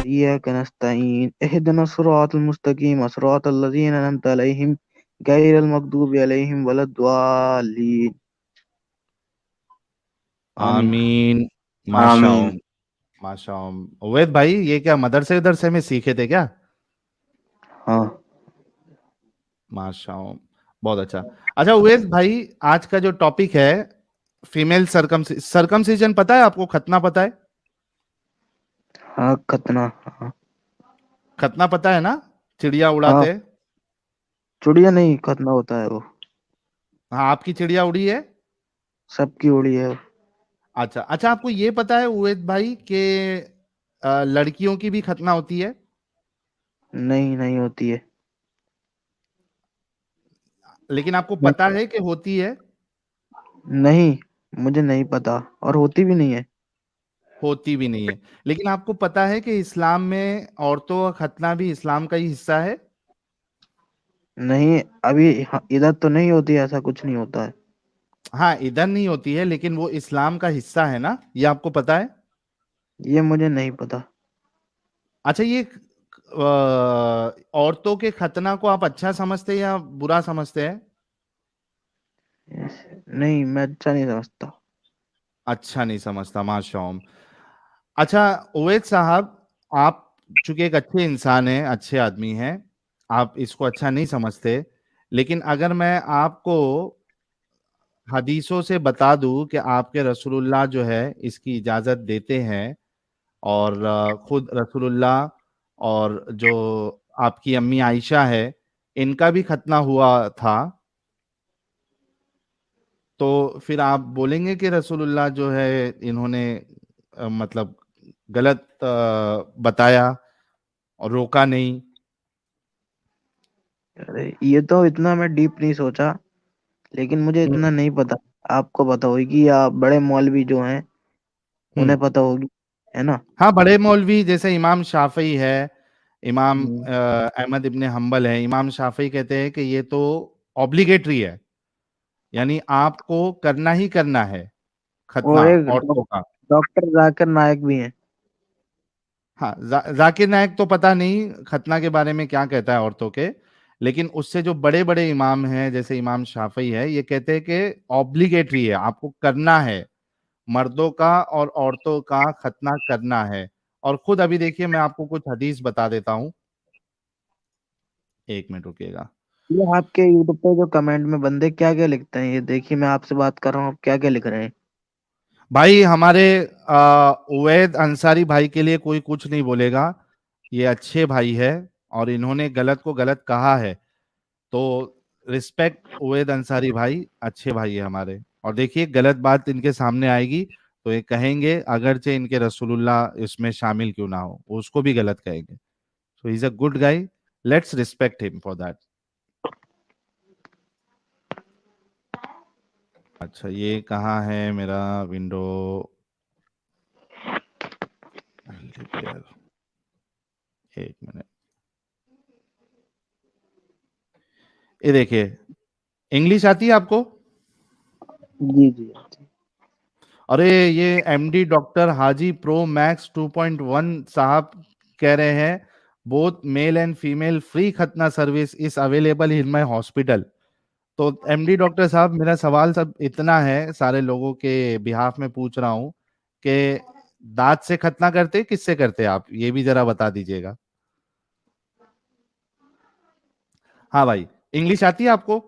इय्याका नस्तईन इहदिनस सिरातल मुस्तकीम सिरातल लज़ीना अनअमता अलैहिम गैरिल मग़दूबि अलैहिम वलद्दालीन। आमीन। आमीन। माशाओ। आमीन। माशाओ। उवैद भाई, ये क्या मदरसे उदरसे में सीखे थे क्या? हाँ माशाओ, बहुत अच्छा। अच्छा उवैद भाई, आज का जो टॉपिक है फीमेल सरकमसिजन, पता है आपको? खतना पता है? हाँ खतना। हाँ खतना पता है ना? चिड़िया हाँ। उड़ाते हैं। चिड़िया नहीं, खतना होता है वो। हाँ, आपकी चिड़िया उड़ी है? सबकी उड़ी है। अच्छा अच्छा, आपको ये पता है उवैद भाई कि लड़कियों की भी खतना होती है? नहीं नहीं होती है। लेकिन आपको नहीं पता है कि होती है? नहीं, मुझे नहीं पता और होती भी नहीं है। होती भी नहीं है। लेकिन आपको पता है कि इस्लाम में औरतों का खतना भी इस्लाम का ही हिस्सा है? नहीं अभी इधर तो नहीं होती, ऐसा कुछ नहीं होता है। हाँ, इधर नहीं होती है, लेकिन वो इस्लाम का हिस्सा है ना, ये आपको पता है? ये मुझे नहीं पता। अच्छा, ये औरतों के खतना को आप अच्छा समझते हैं या बुरा समझते हैं? नहीं, मैं अच्छा नहीं समझता। अच्छा नहीं समझता, माशाअल्लाह। अच्छा उवैद साहब, आप चूंकि एक अच्छे इंसान हैं, अच्छे आदमी हैं, आप इसको अच्छा नहीं समझते, लेकिन अगर मैं आपको हदीसों से बता दूं कि आपके रसूलुल्लाह जो है इसकी इजाजत देते हैं, और खुद रसूलुल्लाह और जो आपकी अम्मी आयशा है, इनका भी खतना हुआ था, तो फिर आप बोलेंगे कि रसूलुल्लाह जो है इन्होंने मतलब गलत बताया और रोका नहीं? अरे ये तो इतना मैं डीप नहीं सोचा, लेकिन मुझे हम्म। इतना नहीं पता। आपको पता होगी या बड़े मौलवी जो हैं हम्म। उन्हें पता होगी, है ना। हाँ, बड़े मौलवी जैसे इमाम शाफई है, इमाम हम्म। अहमद इब्ने हम्बल है। इमाम शाफई कहते हैं कि ये तो ऑब्लिगेटरी है, यानी आपको करना ही करना है खतना और एक औरतों का। डॉक्टर जाकिर नायक भी हैं। हाँ, जाकिर नायक तो पता नहीं खतना के बारे में क्या कहता है औरतों के, लेकिन उससे जो बड़े बड़े इमाम हैं जैसे इमाम शाफई है, ये कहते हैं कि ऑब्लिगेटरी है, आपको करना है, मर्दों का और औरतों का खतना करना है। और खुद अभी देखिए, मैं आपको कुछ हदीस बता देता हूं, एक मिनट रुकिएगा। ये आपके यूट्यूब पे जो कमेंट में बंदे क्या क्या लिखते हैं, ये देखिए मैं आपसे बात कर रहा हूँ, क्या क्या लिख रहे हैं। भाई हमारे उवैद अंसारी भाई के लिए कोई कुछ नहीं बोलेगा, ये अच्छे भाई है और इन्होंने गलत को गलत कहा है, तो रिस्पेक्ट उवैद अंसारी भाई, अच्छे भाई है हमारे। और देखिए, गलत बात इनके सामने आएगी तो ये कहेंगे, अगरचे इनके रसूलुल्लाह इसमें शामिल क्यों ना हो, वो उसको भी गलत कहेंगे। So he is a good guy, let's respect him for that. अच्छा, ये कहाँ है मेरा विंडो? एक मिनट, ये देखिए, इंग्लिश आती है आपको? जी जी। अरे, ये एमडी डॉक्टर हाजी प्रो मैक्स 2.1 साहब कह रहे हैं, both male and female free खतना service is available in my hospital. तो एमडी डॉक्टर साहब, मेरा सवाल सब इतना है, सारे लोगों के बिहाफ में पूछ रहा हूँ कि दांत से खतना करते किससे करते आप, ये भी जरा बता दीजिएगा। हाँ भाई, इंग्लिश आती है आपको?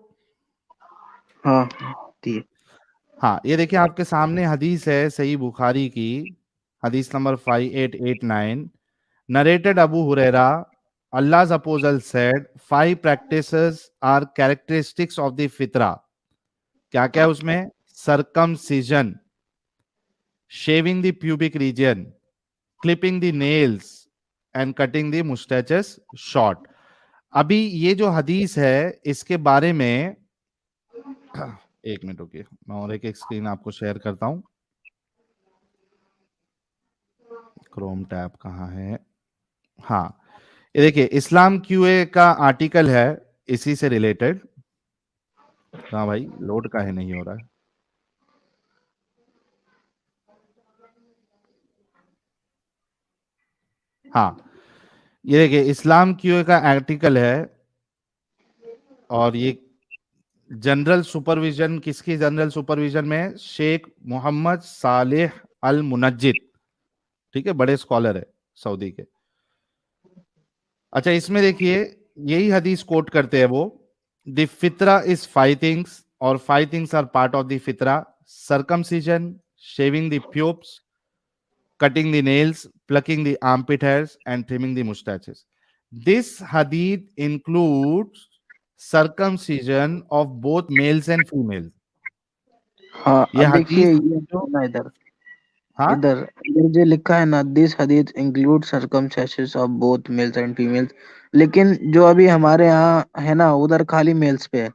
हाँ आती है। हाँ, ये देखिए आपके सामने हदीस है सही बुखारी की, हदीस number 5889, narrated Abu Huraira, Allah's apostle said, five practices are characteristics of the fitra। क्या क्या है उसमें? circumcision, shaving the pubic region, clipping the nails and cutting the mustaches short। अभी ये जो हदीस है इसके बारे में एक मिनट रुकिए, मैं और एक स्क्रीन आपको शेयर करता हूं। क्रोम टैब कहाँ है? हाँ, ये देखिए, इस्लाम क्यूए का आर्टिकल है इसी से रिलेटेड। कहाँ भाई, लोड का है, नहीं हो रहा है। हाँ, ये देखिए इस्लाम क्यूए का आर्टिकल है, और ये जनरल सुपरविजन, किसकी जनरल सुपरविजन में है? शेख मोहम्मद सालेह अल मुनज्जिद, ठीक है, बड़े स्कॉलर है सऊदी के। अच्छा इसमें देखिए यही हदीस कोट करते हैं वो, द फितरा इज फाइव थिंग्स, और five things are part of the फितरा: circumcision, shaving the pubes, cutting the nails, plucking the armpit hairs, and trimming the mustaches. This hadith includes circumcision of both males and females. हाँ, ये अब देखिए हदीस ये जो, ना इधर, हाँ इधर इधर जो लिखा है ना, दिस हदीस include circumcises of both males and females, लेकिन जो अभी हमारे यहाँ है ना, उधर खाली मेल्स पे है,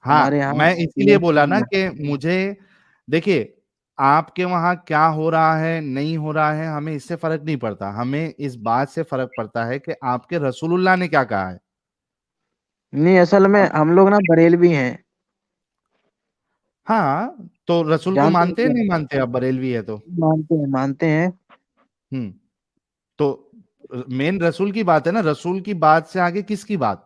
हमारे हाँ, यहाँ मैं इसीलिए females बोला पे ना नहीं कि मुझे, देखिए आपके वहां क्या हो रहा है नहीं हो रहा है हमें इससे फर्क नहीं पड़ता, हमें इस बात से फर्क पड़ता है कि आपके रसूलुल्लाह ने क्या कहा है। है। नहीं, असल में अब हम लोग ना बरेलवी हैं, हाँ, तो रसूल को जानते हो मानते हैं क्या? नहीं मानते, आप बरेलवी है तो। मानते हैं, मानते हैं। हम्म, तो मेन रसूल की बात है ना, रसूल की बात से आगे किसकी बात?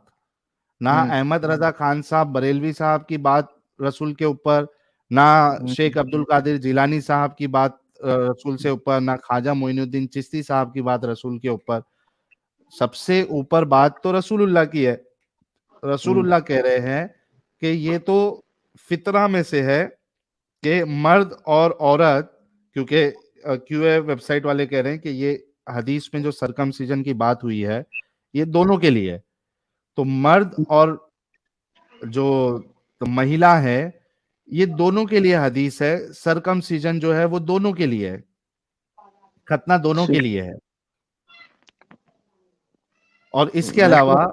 ना हम्म अहमद रजा खान साहब बरेलवी साहब की बात रसूल के ऊपर, ना हम्म शेख अब्दुल कादिर जिलानी साहब की बात रसूल से ऊपर, ना ख्वाजा मोइनुद्दीन चिश्ती साहब की बात रसूल के ऊपर। सबसे ऊपर बात तो रसूलुल्लाह की है। हम्म रसूलुल्लाह कह रहे हैं कि ये तो फितरा में से है कि मर्द और औरत, क्योंकि क्यूए वेबसाइट वाले कह रहे हैं कि ये हदीस में जो सरकमसीजन की बात हुई है ये दोनों के लिए है। तो मर्द और जो तो महिला है, ये दोनों के लिए हदीस है। सरकमसीजन जो है वो दोनों के लिए है, खतना दोनों के से- लिए है। और इसके वैसे अलावा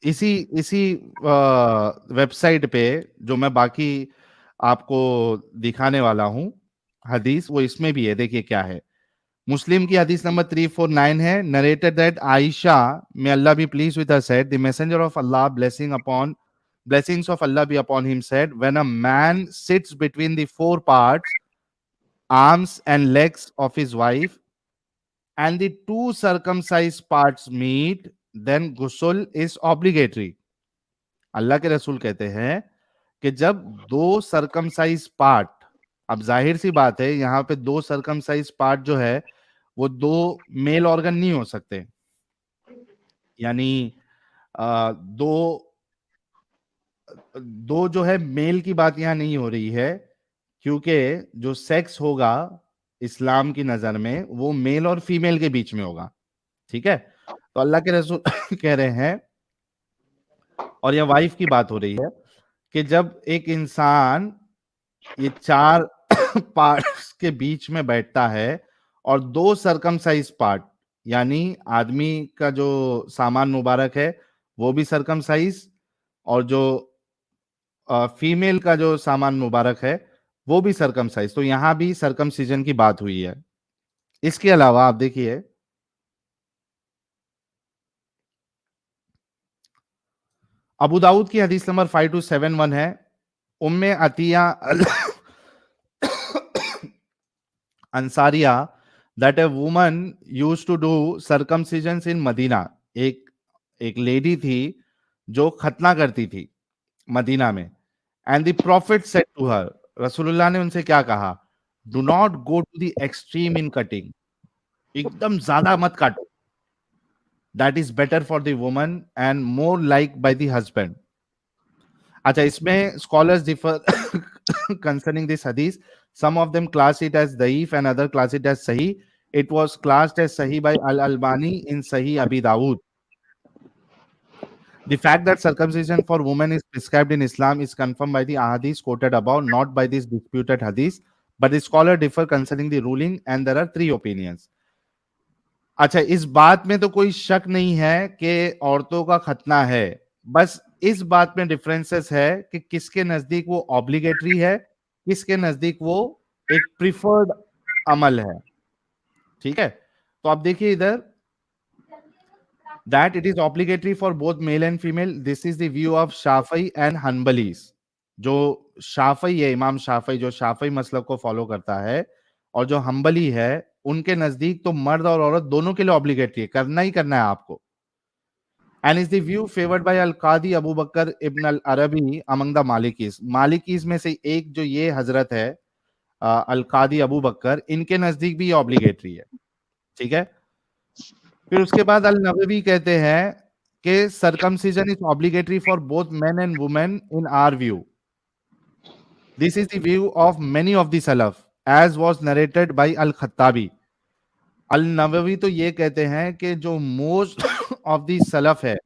इसी इसी वेबसाइट पे जो मैं बाकी आपको दिखाने वाला हूं हदीस, वो इसमें भी है, देखिए क्या है। मुस्लिम की हदीस नंबर 349 है, narrated that Aisha, may Allah be pleased with her, said the messenger of Allah, blessings of Allah be upon him, said, when a man sits between the four parts, arms and legs of his wife, and the two circumcised parts meet, then ghusl is obligatory. अल्लाह के रसूल कहते हैं कि जब दो circumcise part, अब जाहिर सी बात है यहां पे दो सरकमसाइज पार्ट जो है वो दो मेल ऑर्गन नहीं हो सकते, यानी दो दो जो है मेल की बात यहां नहीं हो रही है, क्योंकि जो सेक्स होगा इस्लाम की नजर में वो मेल और फीमेल के बीच में होगा, ठीक है। तो अल्लाह के रसूल कह रहे हैं, और यह वाइफ की बात हो रही है, कि जब एक इंसान ये चार पार्ट्स के बीच में बैठता है और दो सरकमसाइज पार्ट, यानी आदमी का जो सामान मुबारक है वो भी सरकमसाइज, और जो फीमेल का जो सामान मुबारक है वो भी सरकमसाइज, तो यहां भी सरकमसीजन की बात हुई है। इसके अलावा आप देखिए अबू दाऊद की हदीस नंबर 5271 है, Umm Atiyya Ansariya, that a woman use to do circumcision in Medina, एक एक लेडी थी जो खतना करती थी मदीना में। And the prophet said to her, रसूलुल्लाह ने उनसे क्या कहा? Do not go to the extreme in cutting, एकदम ज्यादा मत काटो, that is better for the woman and more like by the husband. अच्छा इसमें scholars differ concerning this hadith. Some of them class it as daif and other class it as sahih. It was classed as sahih by Al-Albani in Sahih Abi Dawud. The fact that circumcision for women is prescribed in Islam is confirmed by the ahadith quoted above, not by this disputed hadith. But the scholar differ concerning the ruling, and there are three opinions. अच्छा इस बात में तो कोई शक नहीं है कि औरतों का खतना है, बस इस बात में डिफरेंसेस है कि किसके नजदीक वो ऑब्लिगेटरी है, किसके नजदीक वो एक प्रिफर्ड अमल है, ठीक है। तो आप देखिए इधर, that it is obligatory for both male and female, this is the view of Shafi'i and Hanbalis. जो शाफई है, इमाम शाफई जो शाफई मसलब को फॉलो करता है, और जो हम्बली है उनके नजदीक तो मर्द और औरत दोनों के लिए ऑब्लिगेटरी है, करना ही करना है आपको। and is the view favored by Al-Qadi Abu Bakr ibn al-Arabi among the Malikis. Malikis में से एक जो ये हजरत है अल-कादी अबू बकर, इनके नजदीक भी ऑब्लिगेटरी है, ठीक है। फिर उसके बाद अल नववी कहते हैं कि circumcision is obligatory for both men and women in our view. This is the view of many of the Salaf as was narrated by al Khattabi. Al Nawawi तो ये कहते हैं कि जो मोस्ट ऑफ द सलफ है,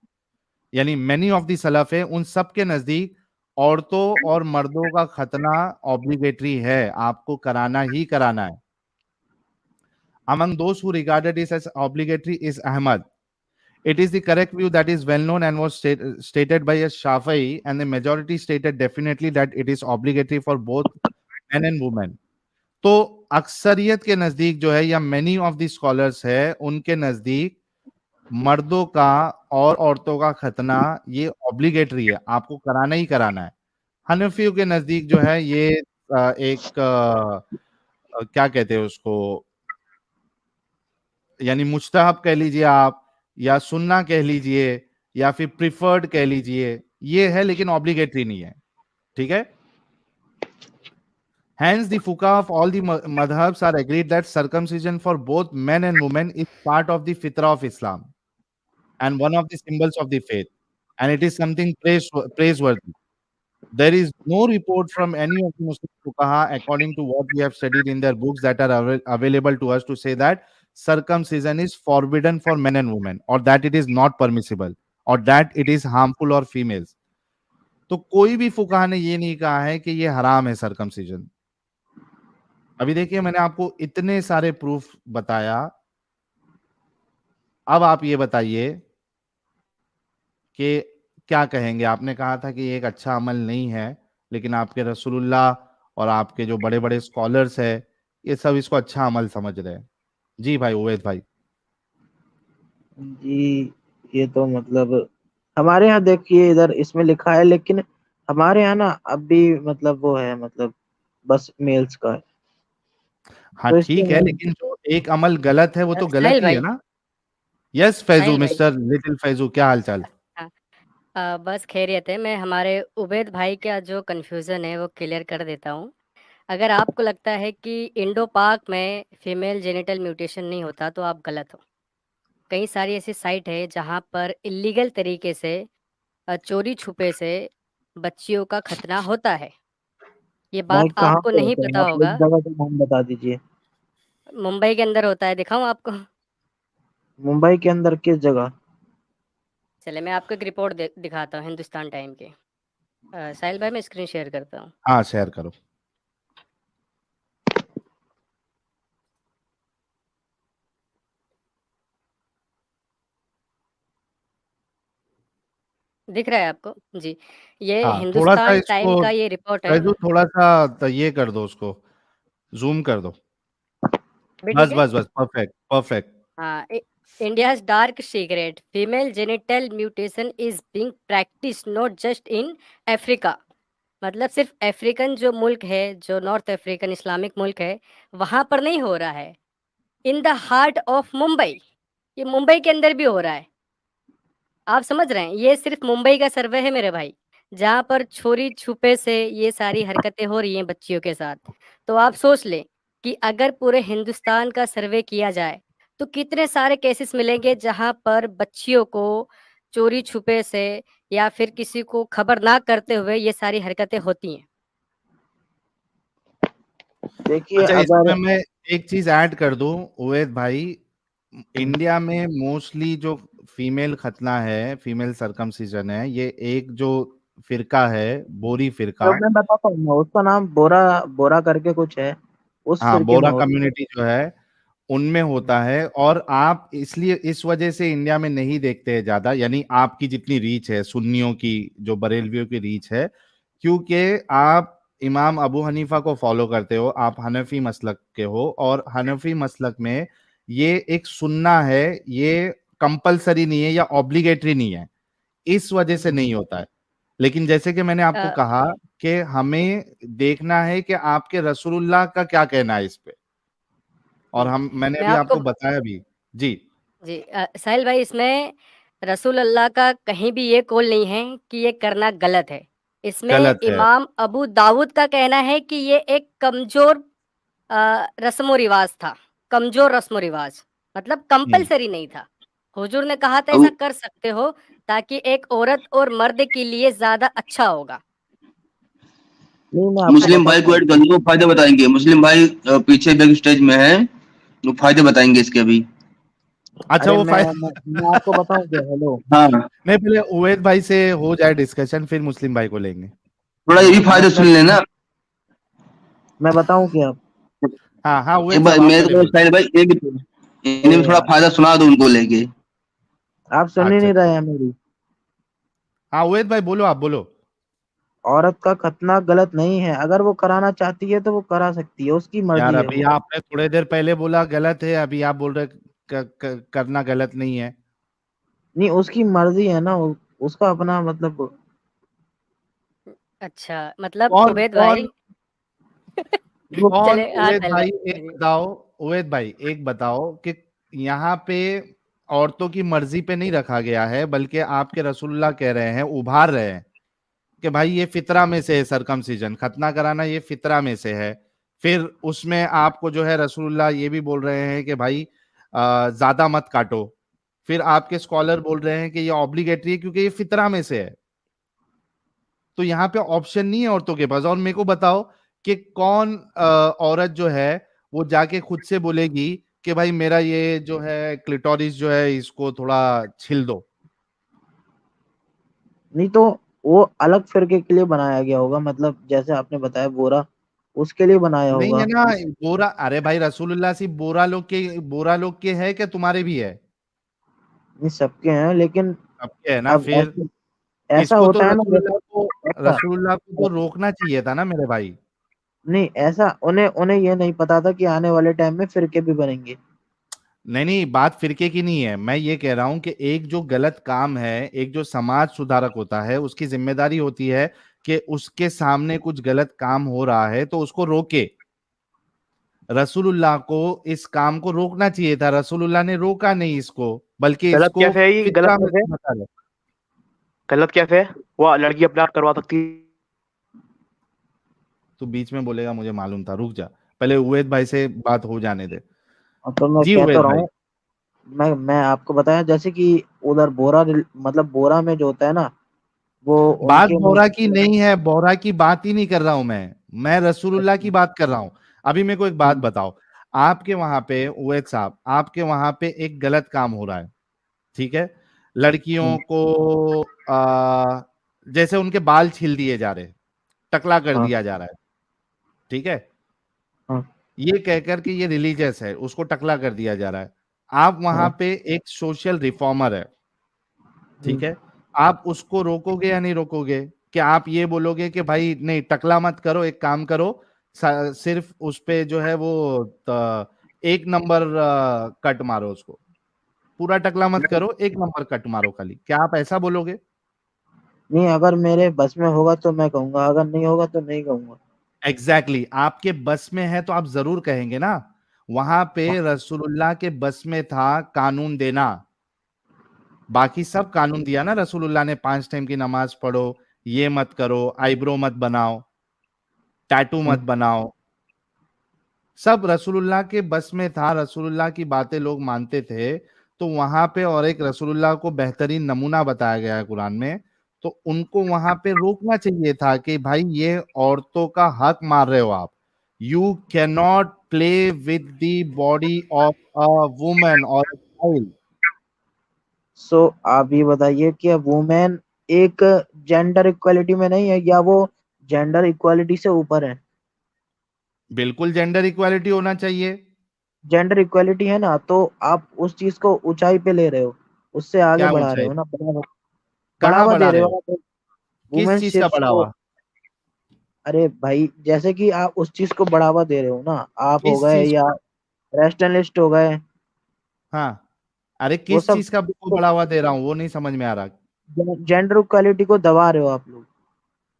यानी many of the self है, उन सब के नजदीक औरतों और मर्दों का खतना ऑब्लिगेटरी है, आपको कराना ही कराना है। Among those who regarded it as obligatory is Ahmad. It is the correct view that is well known and was stated by a Shafi'i, and the majority stated definitely that it is obligatory for both men and women. तो अक्सरियत के नजदीक जो है या many of the scholars है, उनके नजदीक मर्दों का और औरतों का खतना ये ऑब्लिगेटरी है, आपको कराना ही कराना है। हनफियों के नजदीक जो है ये एक क्या कहते हैं उसको, यानी मुस्तहब कह लीजिए आप, या सुन्ना कह लीजिए, या फिर प्रिफर्ड कह लीजिए, ये है, लेकिन ऑब्लिगेटरी नहीं है, ठीक है। Hence, the fuqaha of all the madhabs are agreed that circumcision for both men and women is part of the fitrah of Islam and one of the symbols of the faith, and it is something praiseworthy. There is no report from any of the Muslim fuqaha, according to what we have studied in their books that are available to us, to say that circumcision is forbidden for men and women, or that it is not permissible, or that it is harmful or females. तो कोई भी फुकाहा ने ये नहीं कहा है कि ये हराम है सर्कमसिजन। अभी देखिए, मैंने आपको इतने सारे प्रूफ बताया, अब आप ये बताइए कि क्या कहेंगे। आपने कहा था कि ये एक अच्छा अमल नहीं है, लेकिन आपके रसूलुल्लाह और आपके जो बड़े बड़े स्कॉलर्स है, ये सब इसको अच्छा अमल समझ रहे हैं। जी भाई उवैद भाई। जी, ये तो मतलब हमारे यहाँ देखिए, इधर इसमें लिखा है, लेकिन हमारे यहाँ ना अब भी मतलब वो है, मतलब बस मेल्स का है। हाँ तो इसके ठीक है, लेकिन जो एक अमल गलत है वो तो गलत साहिल ही है भाई। ना। यस फैजू, साहिल भाई। मिस्टर लिटिल फैजू, क्या हाल चाल। हाँ। बस खैरियत है। मैं हमारे उबैद भाई का जो कन्फ्यूज़न है वो क्लियर कर देता हूँ। अगर आपको लगता है कि इंडो पाक में फीमेल जेनिटल म्यूटेशन नहीं होता तो आप गलत हो। कई सारी ऐसी साइट है जहाँ पर इल्लीगल तरीके से चोरी छुपे से बच्चियों का खतना होता है। ये भाई बात कहाँ आपको पे नहीं होते हैं, पता आप एक होगा। जगह का नाम बता दीजिए। मुंबई के अंदर होता है, दिखाऊँ आपको? मुंबई के अंदर किस जगह? चलिए मैं आपको एक रिपोर्ट दिखाता हूँ हिंदुस्तान टाइम की। साहिल भाई मैं स्क्रीन शेयर करता हूँ। हाँ शेयर करो। दिख रहा है आपको? जी। ये हाँ थोड़ा सा हिंदुस्तान टाइम इसको का ये रिपोर्ट है। फैजू थोड़ा सा ये कर दो, उसको जूम कर दो। अभी बस ठीक है? बस बस, परफेक्ट परफेक्ट। हाँ, India's dark secret female genital mutation is being practised not just in Africa. मतलब सिर्फ अफ्रीकन जो मुल्क है, जो नॉर्थ अफ्रीकन इस्लामिक मुल्क है, वहाँ पर नहीं हो रहा है। In the heart of Mumbai, ये मुंबई के अंदर भी हो रहा है। आप समझ रहे हैं? ये सिर्फ मुंबई का सर्वे है मेरे भाई, जहाँ पर चोरी छुपे से ये सारी हरकतें हो रही हैं बच्चियों के साथ। तो आप सोच लें कि अगर पूरे हिंदुस्तान का सर्वे किया जाए, तो कितने सारे केसेस मिलेंगे जहाँ पर बच्चियों को चोरी छुपे से या फिर किसी को खबर ना करते हुए ये सारी हरकतें होती हैं। देखिए अच्छा, अगर इसमें मैं एक चीज ऐड कर दूं उवैद भाई। इंडिया में मोस्टली जो फीमेल खतना है, फीमेल सर्कमसिजन है, ये एक जो फिरका है, बोरी फिरका। तो मैं बताता हूँ ना, उसका नाम बोरा बोरा करके कुछ है, उस हाँ, फिरके में बोरा होता है। कम्युनिटी जो है उनमें होता है, और आप इसलिए इस वजह से इंडिया में नहीं देखते हैं ज्यादा, यानी आपकी जितनी रीच है सुन्नियों की, जो बरेलवियों की रीच है, क्योंकि आप इमाम अबू हनीफा को फॉलो करते हो, आप हनफी मसलक के हो, और हनफी मसलक में ये एक सुन्ना है, ये कंपलसरी नहीं है या ऑब्लिगेटरी नहीं है, इस वजह से नहीं होता है। लेकिन जैसे कि मैंने आपको अ, कहा कि हमें देखना है कि आपके रसूलुल्लाह का क्या कहना है इस पे, और जी, मैंने मैं अभी आपको आपको बताया भी। जी। जी साहिल भाई, इसमें रसूल अल्लाह का कहीं भी ये कौल नहीं है कि ये करना गलत है। इसमें गलत है। इमाम अबू दाऊद का कहना है कि ये एक कमजोर रस्म रिवाज था, कमजोर रस्म रिवाज, मतलब कंपलसरी नहीं था। हुजूर ने कहा था ऐसा अब कर सकते हो ताकि एक औरत और मर्द के लिए ज्यादा अच्छा होगा। नहीं मैं आपको मुस्लिम भाई बताता को हूँ। ऐड कर लो, फायदे बताएंगे। मुस्लिम भाई पीछे बैक स्टेज में है, वो फायदे बताएंगे इसके अभी। अच्छा अरे वो मैं फाइल मैं आपको बताऊं क्या? हेलो, हाँ, नहीं, पहले उवैद भाई से हो जाए डिस्कशन, फिर मुस्लिम भाई को लेंगे। थोड़ा ये भी फायदे सुन मतलब लेना। मैं बताऊं क्या? हाँ हाँ, एक उवैद बार साहब आप मेरे पहले को बोलो। साहिल भाई, एक इन्हें अरे भी थोड़ा यार, फायदा सुना दो उनको लेके। आप सुन ही अच्छा नहीं अच्छा, रहे हैं मेरी। हाँ उवैद भाई बोलो, आप बोलो। औरत का खतना गलत नहीं है, अगर वो कराना चाहती है तो वो करा सकती है, उसकी यार मर्जी है अभी वो। आपने थोड़े देर पहले बोला गलत है, अभी आप बोल रहे करना गलत नहीं है। नहीं, उसकी मर्जी है ना, उसका अपना मतलब। अच्छा, मतलब कौन उबैद कौन भाई कौन चले हाँ, उवैद पहले भाई एक बताओ, उवैद भाई एक बताओ कि यहाँ पे औरतों की मर्जी पे नहीं रखा गया है, बल्कि आपके रसूलुल्लाह कह रहे हैं, उभार रहे हैं कि भाई ये फितरा में से है, सरकमसीजन खतना कराना ये फितरा में से है। फिर उसमें आपको जो है रसूलुल्लाह ये भी बोल रहे हैं कि भाई ज्यादा मत काटो। फिर आपके स्कॉलर बोल रहे हैं कि ये ऑब्लिगेटरी है क्योंकि ये फितरा में से है। तो यहाँ पे ऑप्शन नहीं है औरतों के पास। और मेरे को बताओ कि कौन औरत जो है वो जाके खुद से बोलेगी कि भाई मेरा ये जो है क्लिटोरिस जो है इसको थोड़ा छिल दो। नहीं तो वो अलग फिरके के लिए बनाया गया होगा, मतलब जैसे आपने बताया बोरा, उसके लिए बनाया नहीं है होगा ना बोरा, अरे भाई रसूलुल्लाह सिर्फ बोरा लोग के है कि तुम्हारे भी है? ये सबके हैं, लेकिन सबके है ना। अब फिर ऐसे ऐसा इसको तो होता है ना, रसूलुल्लाह को जैसे ऐसा रसूलुल्लाह को तो रोकना चाहिए था ना मेरे भाई। नहीं, ऐसा उन्हें उन्हें ये नहीं पता था कि आने वाले टाइम में फिरके भी बनेंगे। नहीं नहीं, बात फिरके की नहीं है, मैं ये कह रहा हूं कि एक जो गलत काम है, एक जो समाज सुधारक होता है उसकी जिम्मेदारी होती है कि उसके सामने कुछ गलत काम हो रहा है तो उसको रोके। रसूलुल्लाह को इस काम को रोकना चाहिए था, रसूलुल्लाह ने रोका नहीं इसको, बल्कि गलत इसको कैसे है ये? गलत फितरा में कैसे है? से बता रहे। गलत कैसे है? वो लड़की अपने आप करवा सकती है। तू बीच में बोलेगा मुझे मालूम था, रुक जा, पहले उवैद भाई से बात हो जाने दे। अब तो मैं जी कह तो उवैद रहा भाई। हूँ, मैं आपको बताया जैसे कि उधर मतलब बोरा में जो होता है ना, वो बात उनके बोरा की मुल्क। नहीं है, बोरा की बात ही नहीं कर रहा हूं मैं रसूलुल्लाह की बात कर रहा हूं। अभी मेरे को एक बात बताओ, आपके वहां पे उवैद साहब, आपके वहां पे एक गलत काम हो रहा है, ठीक है? लड़कियों को जैसे उनके बाल छील दिए जा रहे हैं, टकला कर हाँ दिया जा रहा है, ठीक है? हाँ ये कहकर कि ये रिलीजियस है, उसको टकला कर दिया जा रहा है। आप वहां हाँ। पे एक सोशल रिफॉर्मर है, ठीक हम्म, है? आप उसको रोकोगे या नहीं रोकोगे? क्या आप ये बोलोगे कि भाई नहीं टकला मत करो, एक काम करो, सिर्फ उस पे जो है वो एक नंबर कट मारो उसको, पूरा टकला मत करो, एक नंबर कट मारो खाली, क्या आप ऐसा बोलोगे? नहीं, अगर मेरे बस में होगा तो मैं कहूंगा, अगर नहीं होगा तो नहीं कहूंगा। एग्जैक्टली आपके बस में है तो आप जरूर कहेंगे ना। वहां पे हाँ, रसूलुल्लाह के बस में था कानून देना, बाकी सब कानून दिया ना रसूलुल्लाह ने, 5 टाइम की नमाज पढ़ो, ये मत करो, आईब्रो मत बनाओ, टैटू मत हम्म, बनाओ, सब रसूलुल्लाह के बस में था, रसूलुल्लाह की बातें लोग मानते थे। तो वहां पे और एक रसूलुल्लाह को बेहतरीन नमूना बताया गया है कुरान में, तो उनको वहां पे रोकना चाहिए था कि भाई ये औरतों का हक मार रहे हो आप। You can not play with the body of a woman और चाइल्ड। सो आप ये बताइए कि वुमेन एक जेंडर इक्वालिटी में नहीं है, या वो जेंडर इक्वालिटी से ऊपर है? बिल्कुल जेंडर इक्वालिटी होना चाहिए। जेंडर इक्वालिटी है ना, तो आप उस चीज को ऊंचाई पे ले रहे हो, उससे आगे क्या बढ़ा रहे ऊंचाई? हो ना, कहाँ बढ़ावा दे बढ़ा रहे रहे हो हो? आप किस वुमेन चीज का शिप्स को। बढ़ावा? अरे भाई, जैसे कि आप उस चीज को बढ़ावा दे रहे हो ना, आप हो किस गए चीज या को? रेस्टर्निस्ट हो गए, हाँ, अरे वो किस सब चीज का को बढ़ावा दे रहा हूँ वो नहीं समझ में आ रहा। जेंडर इक्वालिटी को दबा रहे हो आप लोग।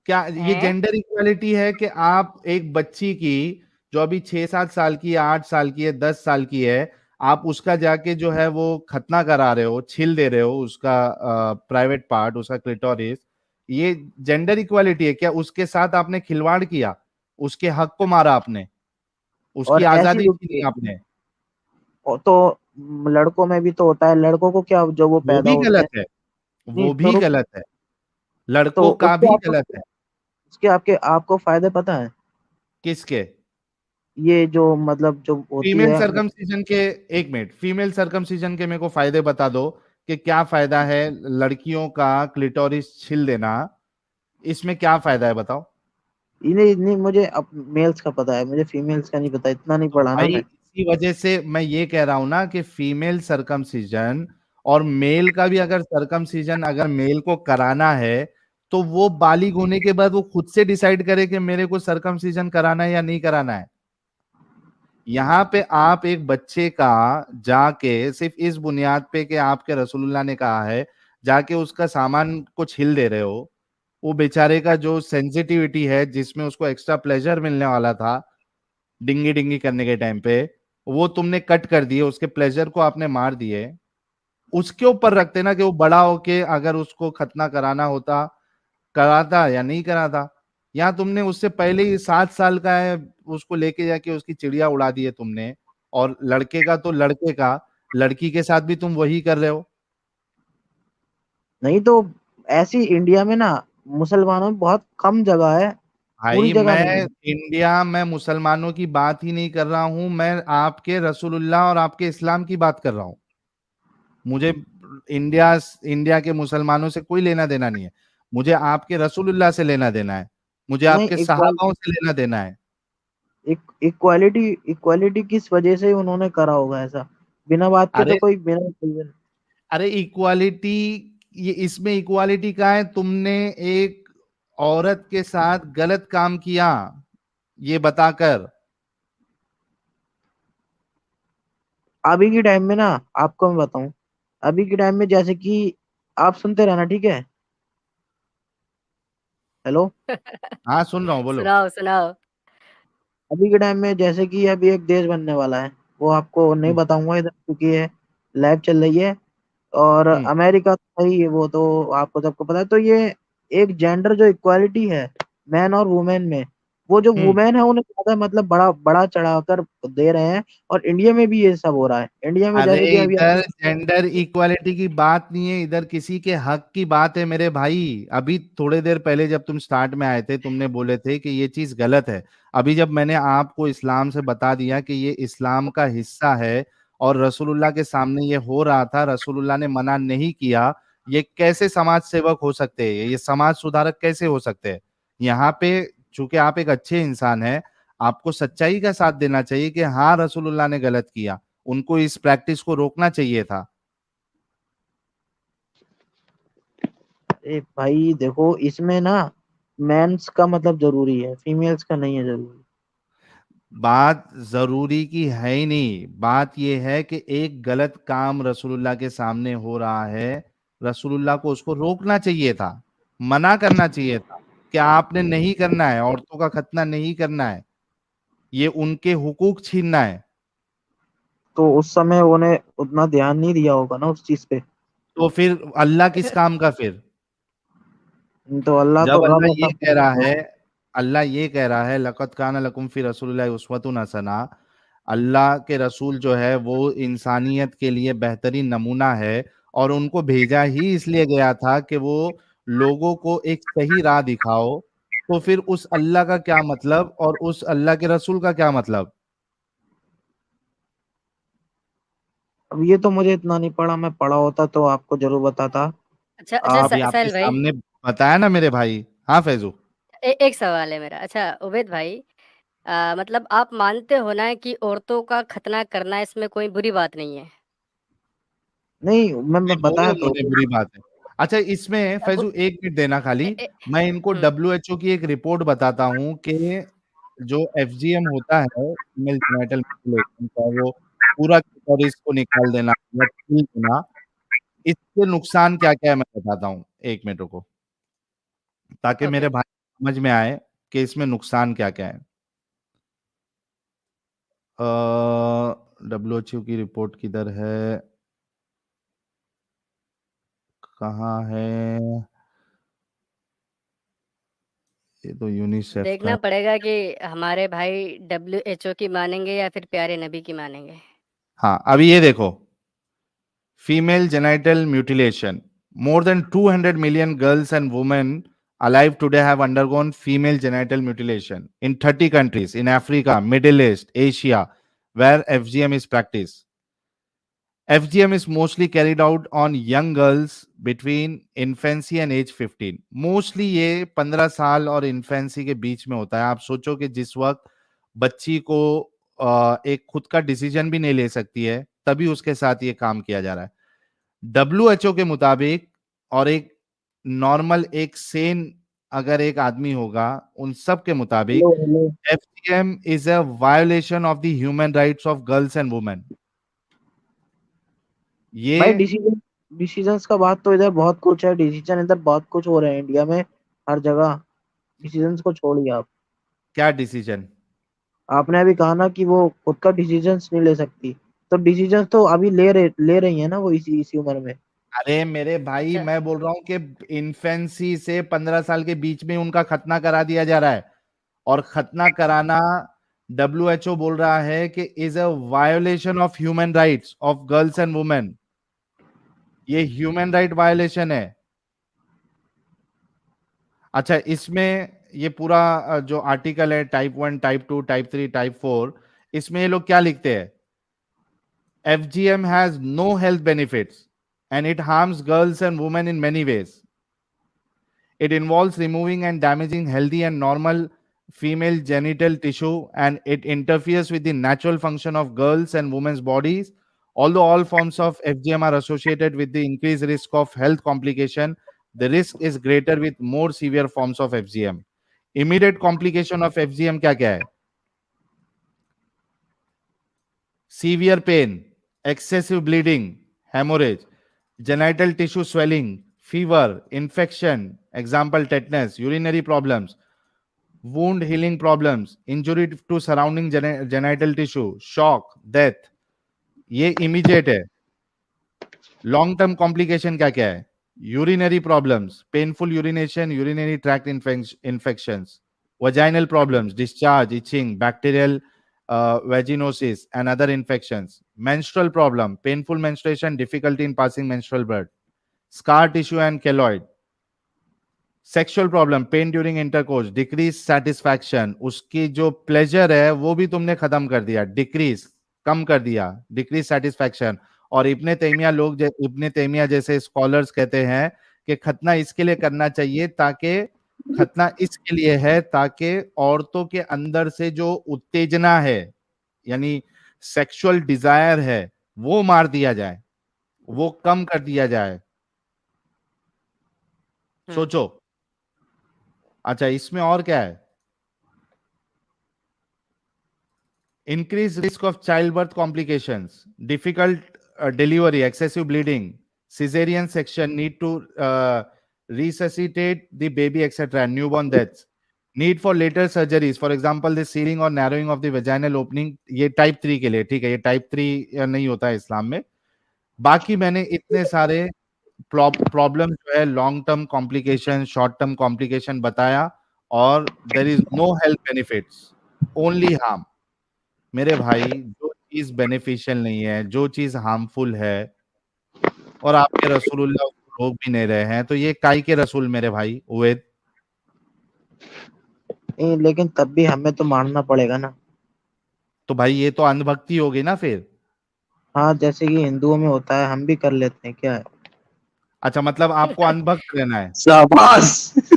क्या ये हैं? जेंडर इक्वालिटी है कि आप एक बच्ची की जो अभी 6-7 साल की है, 8 साल की है, 10 साल की है, आप उसका जाके जो है वो खतना करा रहे हो, छील दे रहे हो उसका प्राइवेट पार्ट, उसका क्लिटोरिस, ये जेंडर इक्वालिटी है क्या? उसके साथ आपने खिलवाड़ किया, उसके हक को मारा आपने, उसकी और ऐसी आजादी छीनी आपने। तो लड़कों में भी तो होता है, लड़कों को क्या, जो वो वो पैदा भी होते गलत हैं। है, नहीं वो तो भी गलत है, तो लड़कों का उसके भी आपको गलत है। उसके आपके आपको फायदे पता है? किसके? ये जो मतलब जो होती फीमेल है सर्कमसिजन के, एक मिनट, फीमेल सर्कमसिजन के मेरे को फायदे बता दो कि क्या फायदा है लड़कियों का क्लिटोरिस छील देना, इसमें क्या फायदा है बताओ। इन्हें नहीं, मुझे अब मेल्स का पता है, मुझे फीमेल्स का नहीं पता, इतना नहीं तो पढ़ा ना भाई मैं। इसी वजह से मैं ये कह रहा हूं ना कि फीमेल सर्कमसिजन और मेल का भी अगर सर्कमसिजन अगर मेल को कराना है तो वो बालिग होने के बाद वो खुद से डिसाइड करे कि मेरे को सर्कमसिजन कराना है या नहीं कराना है। यहाँ पे आप एक बच्चे का जाके सिर्फ इस बुनियाद पे कि आपके रसूलुल्लाह ने कहा है, जाके उसका सामान को छील दे रहे हो। वो बेचारे का जो सेंसिटिविटी है जिसमें उसको एक्स्ट्रा प्लेजर मिलने वाला था डिंगी डिंगी करने के टाइम पे, वो तुमने कट कर दिए, उसके प्लेजर को आपने मार दिए। उसके ऊपर रखते ना कि वो बड़ा होके अगर उसको खतना कराना होता, कराता या नहीं कराता। यहाँ तुमने उससे पहले ही 7 साल का है, उसको लेके जाके उसकी चिड़िया उड़ा दी है तुमने। और लड़के का तो लड़के का, लड़की के साथ भी तुम वही कर रहे हो। नहीं तो ऐसी इंडिया में ना मुसलमानों में बहुत कम जगह है, पूरी भाई जगह मैं नहीं है। इंडिया में मुसलमानों की बात ही नहीं कर रहा हूं, मैं आपके रसूलुल्लाह और आपके इस्लाम की बात कर रहा हूं। मुझे इंडिया इंडिया के मुसलमानों से कोई लेना देना नहीं है, मुझे आपके रसूलुल्लाह से लेना देना है, मुझे नहीं, आपके सहाबाओं से लेना देना है। इक्वालिटी इक्वालिटी किस वजह से उन्होंने करा होगा ऐसा? बिना बात के तो अरे कोई बिना reason- अरे इक्वालिटी, ये इसमें इक्वालिटी का है, तुमने एक औरत के साथ गलत काम किया ये बताकर। अभी के टाइम में ना, आपको मैं बताऊं, अभी के टाइम में जैसे कि आप सुनते रहना, ठीक है? हेलो। हाँ सुन रहा हूँ, बोलो। सुनाओ सुनाओ। अभी के टाइम में जैसे कि अभी एक देश बनने वाला है, वो आपको नहीं हम्म, बताऊंगा इधर क्योंकि ये लाइव चल रही है। और हम्म, अमेरिका तो सही है, वो तो आपको सबको पता है। तो ये एक जेंडर जो इक्वालिटी है मैन और वुमेन में, वो जो हम्म। वुमेन है उन्हें ज्यादा मतलब बड़ा बड़ा चढ़ाकर दे रहे हैं। और इंडिया में भी ये सब हो रहा है, इंडिया में अरे जैसे कि अभी इधर जेंडर इक्वालिटी की बात नहीं है, इधर किसी के हक की बात है मेरे भाई। अभी थोड़े देर पहले जब तुम स्टार्ट में आए थे तुमने बोले थे कि ये चीज गलत है। अभी जब मैंने आपको इस्लाम से बता दिया कि ये इस्लाम का हिस्सा है और रसूलुल्लाह के सामने ये हो रहा था, रसूलुल्लाह ने मना नहीं किया, ये कैसे समाज सेवक हो सकते हैं, ये समाज सुधारक कैसे हो सकते हैं? यहाँ पे चूंकि आप एक अच्छे इंसान हैं, आपको सच्चाई का साथ देना चाहिए कि हाँ रसूलुल्लाह ने गलत किया, उनको इस प्रैक्टिस को रोकना चाहिए था। ए भाई देखो, इसमें ना मेंस का मतलब जरूरी है, फीमेल्स का नहीं है जरूरी। बात जरूरी की है ही नहीं, बात यह है कि एक गलत काम रसूलुल्लाह के सामने हो रहा है, रसूलुल्लाह को उसको रोकना चाहिए था, मना करना चाहिए था कि आपने नहीं करना है, औरतों का खतना नहीं करना है, ये उनके हुकूक छीनना है। तो उस समय उन्हें उतना ध्यान नहीं दिया होगा ना उस चीज पे। तो फिर अल्लाह किस काम का फिर? तो अल्लाह तो जब रब अल्लाह है ये सब कह कुछ। रहा है, अल्लाह ये कह रहा है लक़द काना लकुम फी रसूलिल्लाहि उस्वतुन हसना, अल्लाह के रसूल जो है वो इंसानियत के लिए बेहतरीन नमूना है, और उनको भेजा ही इसलिए गया था कि वो लोगों को एक सही राह दिखाओ। तो फिर उस अल्लाह का क्या मतलब और उस अल्लाह के रसूल का क्या मतलब? अब ये तो मुझे इतना नहीं पढ़ा, मैं पढ़ा होता तो आपको जरूर बताता। अच्छा अच्छा, आप अभी आपके साहिल भाई, सामने बताया ना मेरे भाई। हाँ फैजू। एक सवाल है मेरा। अच्छा उबैद भाई, मतलब आप मानते हो ना कि औरतों का खतना करना इसमें कोई बुरी बात नहीं है? नहीं, नहीं मैं बताया बोलो तो। मुझे बुरी बात है। अच्छा इसमें अब फैजू एक मिनट देना खाली, ए, ए, मैं इनको हम्म, WHO की एक रिपोर्ट बताता हूँ कि जो FGM होता है, फीमेल जेनिटल म्यूटिलेशन का, वो पूरा क्लिटोरिस को निकाल देना या छील देना, इसके नुकसान क्या क्या है मैं बताता हूँ, एक मिनट रुको, ताकि ओके। मेरे भाई समझ में आए कि इसमें नुकसान क्या क्या है। WHO की रिपोर्ट किधर है, कहाँ है? ये तो यूनिसेफ देखना का। पड़ेगा कि हमारे भाई WHO की मानेंगे या फिर प्यारे नबी की मानेंगे। हाँ, अभी ये देखो, female genital mutilation, more than 200 million girls and women alive today have undergone female genital mutilation in 30 countries in Africa, Middle East, Asia, where FGM is practiced. FGM is mostly carried out on young girls between infancy and age 15. Mostly ये 15 साल और infancy के बीच में होता है। आप सोचो कि जिस वक्त बच्ची को एक खुद का डिसीजन भी नहीं ले सकती है, तभी उसके साथ ये काम किया जा रहा है। WHO के मुताबिक, और एक नॉर्मल एक सेन अगर एक आदमी होगा, उन सब के मुताबिक hello. FGM is a violation of the human rights of girls and women. भाई ये डिसीजंस का बात तो इधर बहुत कुछ है, डिसीजन इधर बहुत कुछ हो रहे हैं इंडिया में, हर जगह। डिसीजंस को छोड़िए आप। क्या डिसीजन? आपने अभी कहा ना कि वो खुद का डिसीजंस नहीं ले सकती, तो डिसीजंस तो अभी ले रही है ना वो इसी उम्र में। अरे मेरे भाई, अच्छा, मैं बोल रहा हूं कि इन्फेंसी से 15 साल के बीच में उनका खतना करा दिया जा रहा है, और खतना कराना WHO बोल रहा है कि is a violation of human rights of girls and women. ये ह्यूमन राइट वायोलेशन है। अच्छा, इसमें ये पूरा जो आर्टिकल है, टाइप 1, टाइप 2, टाइप 3, टाइप 4, इसमें ये लोग क्या लिखते हैं? FGM has no health benefits and it harms girls and women in many ways. It involves removing and damaging healthy and normal female genital tissue, and it interferes with the natural function of girls and women's bodies. Although all forms of FGM are associated with the increased risk of health complication, the risk is greater with more severe forms of FGM. Immediate complication of FGM क्या है? Severe pain, excessive bleeding, hemorrhage, genital tissue swelling, fever, infection, example tetanus, urinary problems, wound healing problems, injury to surrounding genital tissue, shock, death. ये immediate है। Long term complication क्या क्या है? Urinary problems, painful urination, urinary tract infections, vaginal problems, discharge, itching, bacterial vaginosis and other infections, menstrual problem, painful menstruation, difficulty in passing menstrual blood, scar tissue and keloid, sexual problem, pen during intercourse, decrease satisfaction, उसकी जो pleasure है वो भी तुमने खत्म कर दिया, decrease, कम कर दिया, डिक्रीज सेटिस्फैक्शन। और इब्ने तैमिया जैसे स्कॉलर्स कहते हैं कि खतना इसके लिए करना चाहिए खतना इसके लिए है ताकि औरतों के अंदर से जो उत्तेजना है, यानी सेक्सुअल डिजायर है, वो मार दिया जाए, वो कम कर दिया जाए। सोचो। अच्छा, इसमें और क्या है? increased risk of childbirth complications, difficult delivery, excessive bleeding, cesarean section, need to resuscitate the baby, etc., newborn deaths, need for later surgeries, for example the sealing or narrowing of the vaginal opening। ये type 3 के लिए, ठीक है, ये type 3 नहीं होता है इस्लाम में। बाकी मैंने इतने सारे प्रॉब्लम जो है, long term complication, short term complication बताया, और there is no health benefits, only harm. मेरे भाई, जो चीज बेनिफिशियल नहीं है, जो चीज हार्मफुल है, और आपके रसूलुल्लाह उसको रोक भी नहीं रहे हैं, तो ये काई के रसूल मेरे भाई उवैद? लेकिन तब भी हमें तो मानना पड़ेगा ना। तो भाई ये तो अंधभक्ति होगी ना फिर। हाँ, जैसे कि हिंदुओं में होता है, हम भी कर लेते हैं, क्या है। अच्छा, मतलब आपको अंधभक्त रहना है? शाबाश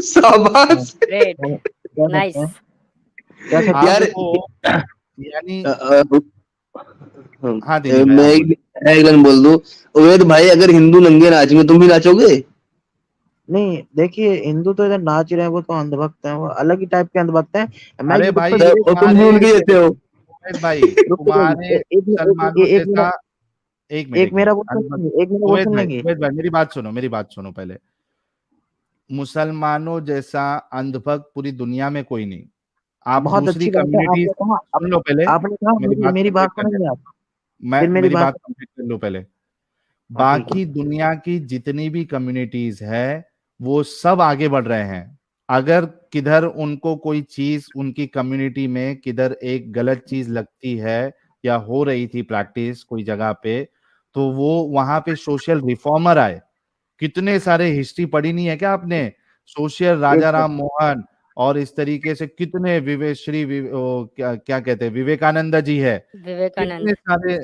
शाबाश। ग्रेट, क्या नाइस। सकते हैं, क्या सकते हैं। यार आपको यानी, अ, अ, हाँ दीदी भाई, मैं आप बोलिए। एक लाइन बोल दूं। उवैद भाई, अगर हिंदू नंगे नाचेंगे तुम भी नाचोगे? नहीं, देखिए, हिंदू तो इधर नाच रहे हैं, वो तो अंधभक्त हैं, वो अलग ही टाइप के अंधभक्त हैं। मैं अरे यूट्यूब भाई, पर वीडियो। और तुम भी उनके जैसे हो? उवैद भाई, रुको, तुम्हारे मुसलमानों एक मेरा जैसा, एक मिनट, एक मेरा वो सुन अंधभक्त। लेंगे, एक मेरा वो सुन लेंगे। उवैद भाई मेरी बात सुनो पहले। मुसलमानों जैसा अंधभक्त पूरी दुनिया में कोई नहीं। आप बहुत दूसरी अच्छी बात है, कम्युनिटी, आपने कहा सुन लो पहले, आपने कहा मेरी बात मेरी बात कंप्लीट करने सुनेंगे दो। आप। मैं मेरी मेरी बात बात कंप्लीट कर लूं पहले। ठीक है। बाकी दुनिया की जितनी भी कम्युनिटीज है वो सब आगे बढ़ रहे हैं। अगर किधर उनको कोई चीज उनकी कम्युनिटी में किधर एक गलत चीज लगती है या हो रही थी प्रैक्टिस कोई जगह पे, तो वो वहां पे सोशल रिफॉर्मर आए। कितने सारे हिस्ट्री पढ़ी नहीं है क्या आपने? सोशल राजा एक राम मोहन और इस तरीके से कितने क्या क्या कहते हैं, विवेकानंद जी है। कितने विवेकानंद। सारे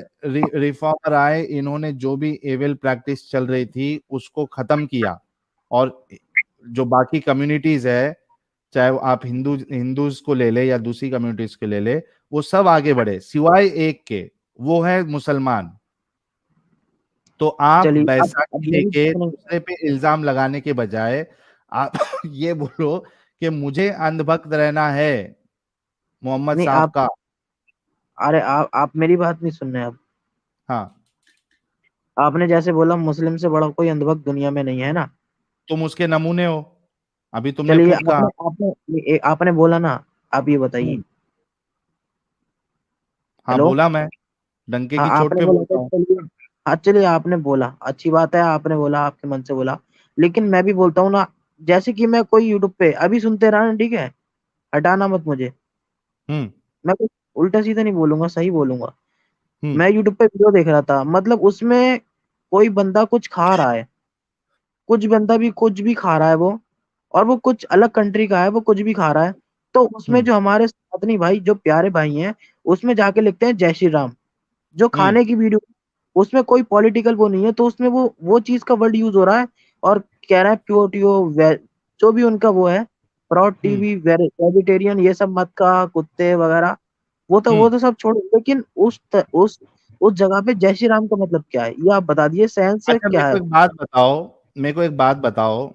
रिफॉर्मर आए, इन्होंने जो भी एविल प्रैक्टिस चल रही थी उसको खत्म किया। और जो बाकी कम्युनिटीज है, चाहे वो आप हिंदूज को ले ले या दूसरी कम्युनिटीज को ले ले, वो सब आगे बढ़े सिवाय एक के, वो है मुसलमान। तो आप चलिए अब बैसाखी मेरी लेके सुनिए। दूसरे पे इल्जाम लगाने के बजाय आप ये बोलो कि मुझे अंधभक्त रहना है मोहम्मद नहीं साहब आप, का। अरे आप मेरी बात नहीं सुन रहे। अब हाँ, आपने जैसे बोला मुस्लिम से बड़ा कोई अंधभक्त दुनिया में नहीं है ना। तुम उसके नमूने हो, अभी तुमने चलिए खुद कहा। आपने बोला ना, आप ये बताइए। हम्म, हाँ हेलो। बोला मैं, डंके हाँ की चोट आपने पे बोला बोलता तो हूँ। चलिए। हाँ चलिए आपने बोला, अच्छी बात है, आपने बोला, आपके मन से बोला। लेकिन मैं भी बोलता हूँ ना, जैसे कि मैं कोई यूट्यूब पे अभी सुनते रहना, ठीक है, हटाना मत मुझे। हम्म मैं कुछ उल्टा सीधा नहीं बोलूंगा, सही बोलूंगा। हम्म मैं यूट्यूब पे वीडियो देख रहा था, मतलब उसमें कोई बंदा कुछ खा रहा है, कुछ बंदा भी कुछ भी खा रहा है वो, और वो कुछ अलग कंट्री का है, वो कुछ भी खा रहा है। तो उसमें हम्म जो हमारे सनातनी भाई, जो प्यारे भाई हैं, उसमें जाके लिखते हैं जय श्री राम। जो हम्म खाने की वीडियो, उसमें कोई पॉलिटिकल वो नहीं है, तो उसमें वो चीज का वर्ड यूज हो रहा है, और कह रहा है प्योर टियो जो भी उनका वो है, प्राउड हम्म टीवी वेजिटेरियन, ये सब मत का, कुत्ते वगैरह, वो हम्म तो सब छोड़ो। लेकिन उस जगह पे जय श्री राम का मतलब क्या है, ये आप बता दिए, सेंस अच्छा क्या है। मेरे को एक बात बताओ,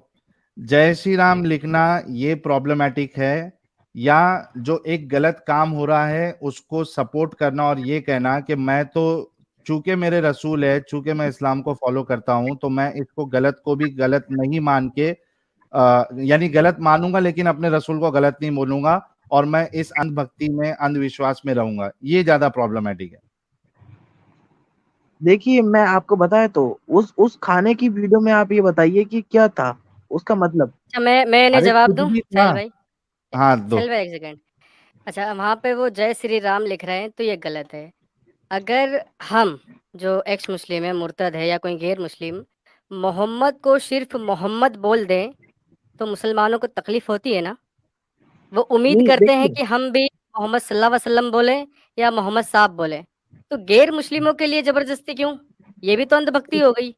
जय श्री राम लिखना ये प्रॉब्लमेटिक है, या जो एक गलत काम हो रहा है उसको सपोर्ट करना और ये कहना कि मैं तो, चूंकि मेरे रसूल है, चूंकि मैं इस्लाम को फॉलो करता हूं, तो मैं इसको गलत को भी गलत नहीं मान के यानी गलत मानूंगा लेकिन अपने रसूल को गलत नहीं बोलूंगा, और मैं इस अंधभक्ति में अंधविश्वास में रहूंगा, ये ज्यादा प्रॉब्लमेटिक है। देखिए मैं आपको बताया तो, उस खाने की वीडियो में आप ये बताइए कि क्या था उसका मतलब। अच्छा, मैंने अरे जवाब कुछ दूं भी था। साहिल भाई? हाँ दो। साहिल भाई एक सेकंड। अच्छा, वहाँ पे वो जय श्री राम लिख रहे हैं तो ये गलत है। अगर हम जो एक्स मुस्लिम है, मुर्तद है या कोई गैर मुस्लिम, मोहम्मद को सिर्फ मोहम्मद बोल दें तो मुसलमानों को तकलीफ होती है ना। वो उम्मीद नहीं करते हैं देखिए, कि हम भी मोहम्मद सल्लल्लाहु अलैहि वसल्लम बोले या मोहम्मद साहब बोले। तो गैर मुस्लिमों के लिए जबरदस्ती क्यों? ये भी तो अंधभक्ति हो गई।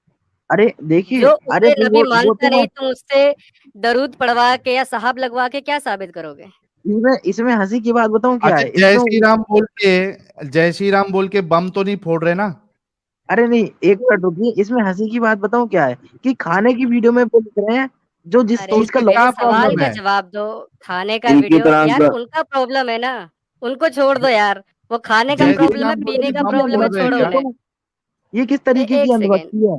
अरे देखिए, जो अरे उसे नबी वो मानता तो नहीं, मैं, तुम उससे दरूद पढ़वा के या साहब लगवा के क्या साबित करोगे? इसमें हंसी की बात बताऊं क्या अच्छा, है इसमें। जय श्री राम बोल के बम तो नहीं फोड़ रहे ना? अरे नहीं, एक मिनट रुकिए, इसमें हंसी की बात बताऊं क्या है, कि खाने की वीडियो में वो लिख रहे हैं जो जिस अरे तो चीज का उसमें मेरे क्या सवाल प्रॉब्लम का है? जवाब दो। खाने का इनकी वीडियो तरह यार का उनका प्रॉब्लम है ना, उनको छोड़ दो यार। वो खाने का जय श्री प्रॉब्लम है, राम बोल पीने के का बम प्रॉब्लम फोड़ है, रहे हैं छोड़ो क्या? उन्हें। ये किस तरीके की एक सेकेंड, अंधभक्ति है।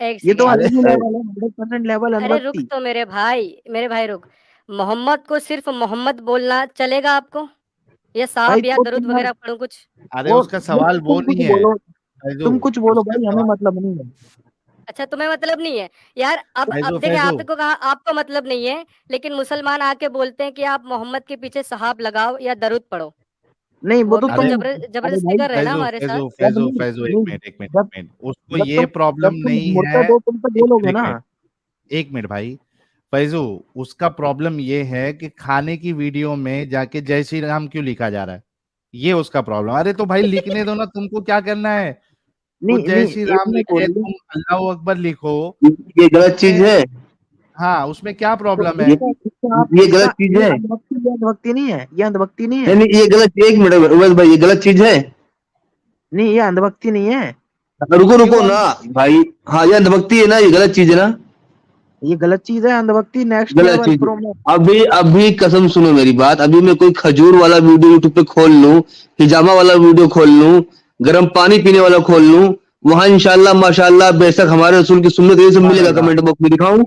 एक ये तो सेकेंड। अरे अलग ही लेवल है, 100% लेवल अरे रुक अंधभक्ति। तो मेरे भाई रुक। मोहम्मद को सिर्फ मोहम्मद बोलना चलेगा आपको, या भाई साहब या तो दरूद वगैरह पढ़ूं कुछ? अरे वो उसका सवाल वो तुम कुछ नहीं है बोलो, फैजू। तुम कुछ बोलो उसका भाई, हमें सवाल, मतलब नहीं है। अच्छा, तुम्हें मतलब नहीं है यार। अब फैजू देखें, फैजू आपको कहा आपको मतलब नहीं है, लेकिन मुसलमान आके बोलते हैं कि आप मोहम्मद के पीछे साहब लगाओ या दरूद पढ़ो। नहीं वो वो तो भी तो अरे तुम, अरे जबरदस्ती भाई, कर रहे हैं ना फैजू हमारे साथ। फैजू जब फैजू नहीं फैजू एक नहीं मिनट एक मिनट एक जब मिनट उसको जब ये तुम प्रॉब्लम जब तुम नहीं है। मुर्तद हो, तुम तो एक बोलोगे मिनट एक ना। मिनट एक मिनट भाई। फैजू, उसका प्रॉब्लम ये है कि खाने की वीडियो में जाके जय श्री राम क्यों लिखा जा रहा है, ये उसका प्रॉब्लम। अरे तो भाई लिखने दो ना, तुमको क्या करना है? वो नहीं जय नहीं, श्री एक राम मिनट लिखे, बोलिए। तुम अल्लाह अकबर लिखो। ये गलत चीज उसमें, है, हाँ उसमें क्या तो प्रॉब्लम है? ये इसका आप ये इसका गलत चीज ये है। अंधभक्ति नहीं है, ये अंधभक्ति नहीं नहीं है। नहीं, ये गलत, एक मिनट उवैस भाई, ये गलत चीज है। नहीं ये अंधभक्ति नहीं है। रुको रुको क्यों ना भाई। हाँ ये अंधभक्ति है ना, ये गलत चीज है ना, ये गलत चीज है, अंधभक्ति नेक्स्ट गलत लेवल चीज प्रो। है। अभी अभी कसम सुनो मेरी बात, अभी मैं कोई खजूर वाला वीडियो यूट्यूब पे खोल लूं, हिजामा वाला वीडियो खोल लूं, गर्म पानी पीने वाला खोल लूं, वहां इंशाल्लाह माशाल्लाह बेशक हमारे रसूल की सुन्नत ये सब सुभान मिलेगा, अल्लाह, कमेंट बॉक्स में दिखाऊं?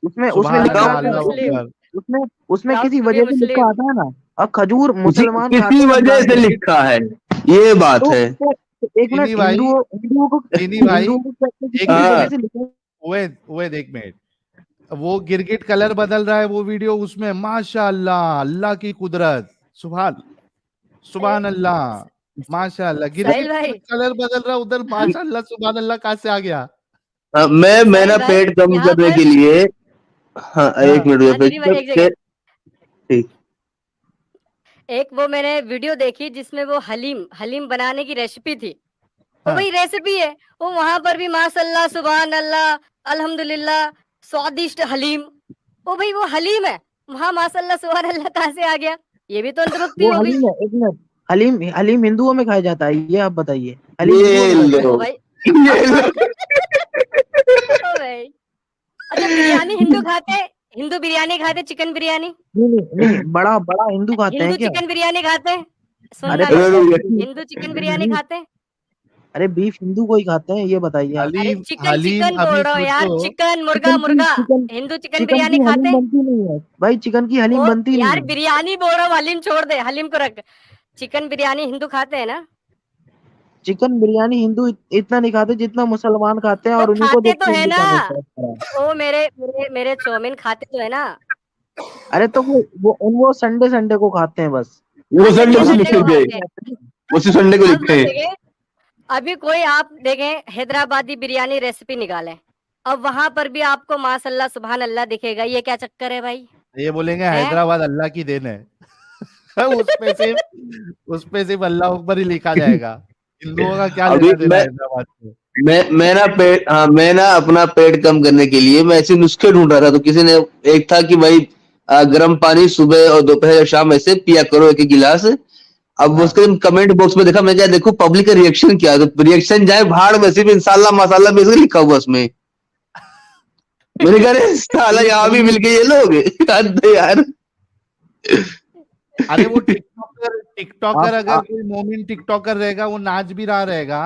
उसमें सुभान लिखा अल्लाह, प्राउड टू आता है, अल्लाह मुस्लिम, अकबर। उसमें प्राउड किसी टू बी वजह से लिखा मुस्लिम। आता है ना। अब खजूर किसी मुसलमान किसी खाते हैं वजह रमजान से में, लिखा है, ये बात तो है। एक मिनट, चीनी भाई, हिंदुओं को चीनी भाई, हिंदुओं को एक हाँ। कैसे लिखा? ओए एक मिनट, वो गिरगिट कलर बदल रहा है वो वीडियो, उसमें माशाअल्लाह अल्लाह की कुदरत, सुभान अल्लाह, माशाअल्लाह, साहिल गिरगिट भाई, कलर बदल रहा है उधर, माशाअल्लाह सुभान अल्लाह कहाँ से आ गया? मैं ना साहिल भाई, पेट कम यहाँ करने पर के लिए, हाँ एक मिनट हाँ चीनी भाई, एक जगह ठीक। एक वो मैंने वीडियो देखी जिसमें वो हलीम बनाने की रेसिपी थी। वो हाँ। भाई रेसिपी है, वो वहां पर भी माशाल्लाह सुभान अल्लाह अल्हम्दुलिल्लाह स्वादिष्ट हलीम। वो भाई वो हलीम है, वहां माशाल्लाह सुभान अल्लाह कहाँ से आ गया? ये भी तो अंतर्भुक्ति वो हो गई। हलीम है, एक मिनट, हलीम हिंदुओं में खाया जाता है, ये आप बताइए, हलीम ये हिंदुओं में खाया लो, ओ भाई ये लो। ओ भाई, अच्छा बिरयानी हिंदू खाते हैं? हिंदू बिरयानी खाते, चिकन बिरयानी? नहीं, बड़ा बड़ा हिंदू खाते हिंदू हैं क्या? चिकन बिरयानी खाते हैं? अरे सुनना तो मेरे, हिंदू चिकन बिरयानी खाते हैं? अरे बीफ हिंदू को ही खाते हैं, ये बताइए आप। अरे चिकन हलीम बोल अभी रहा हूँ यार, सोचो, चिकन मुर्गा चिकन की chicken Hindu chicken chicken biryani की खाते हलीम हैं? बनती नहीं है भाई, चिकन की हलीम ओ बनती नहीं यार है। बिरयानी बोल रहा हूँ, हलीम छोड़ दे, हलीम को रख। चिकन बिरयानी हिंदू खाते हैं ना? चिकन बिरयानी हिंदू इतना नहीं खाते जितना मुसलमान खाते हैं, वो और उन्हीं को खाते देख तो के है हिंदू ना, का देश है। ओ मेरे चौमिन खाते तो है ना? अरे तो वो संडे संडे को खाते हैं बस। वो हाँ संडे संडे को संडे लिखे को थे, खाते हैं। उसी संडे को अब लिखे हैं। देखें, अभी कोई आप देखें हैदराबादी बिरयानी रेसिपी निकाले, अब वहां पर भी आपको माशाल्लाह सुभान अल्लाह दिखेगा। ये क्या चक्कर है भाई? ये बोलेंगे हैं? हैदराबाद अल्लाह की देन है। उसपे सिर्फ अल्लाह अकबर ही लिखा जाएगा, हिंदुओं का क्या अभी लेना देना हैदराबाद से? मैं ना अपना पेट कम करने के लिए मैं ऐसे नुस्खे ढूंढ रहा था, तो किसी ने, एक था कि भाई गर्म पानी सुबह और दोपहर और शाम ऐसे पिया करो 1-1 गिलास। अब हाँ। उसके कमेंट बॉक्स में देखा, मैं क्या देखो पब्लिक का रिएक्शन क्या है, तो रिएक्शन जाए भाड़ में, सिर्फ इंशाल्लाह माशाल्लाह में ऐसे लिखा हुआ उसमें। मैंने कहा अरे साला यहाँ भी मिल गए ये लोग, हद है यार। अरे वो टिकटॉकर अगर आप कोई मोमिन टिकटॉकर रहेगा, वो नाच भी रहा रहेगा,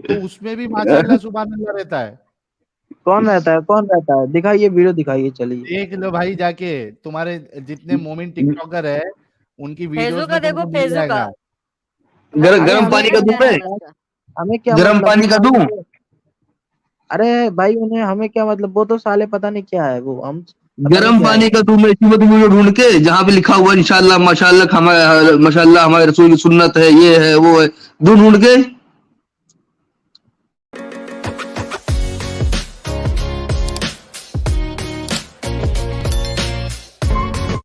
तो उसमें भी माशाल्लाह सुभान अल्लाह रहता है। कौन रहता है? दिखाइए, वीडियो दिखाइए, चलिए। देख लो भाई जाके, तुम्हारे जितने मोमिन टिकटॉकर है उनकी वीडियोस फेजू का में देखो, तुमको मिल फेजू का जाएगा। अरे गर्म हमें पानी क्या का दूं मैं, मतलब, हमें क्या गर्म मतलब पानी का दूं। अरे भाई उन्हें, हमें क्या मतलब, वो तो साले पता नहीं क्या है वो, हम पता नहीं गर्म क्या पानी है। का दूं मैं, इसी में वीडियो ढूंढ के जहां पे लिखा हुआ इंशाल्लाह माशाल्लाह माशाल्लाह हमारे रसूल की सुन्नत है, ये है वो है, ढूंढ के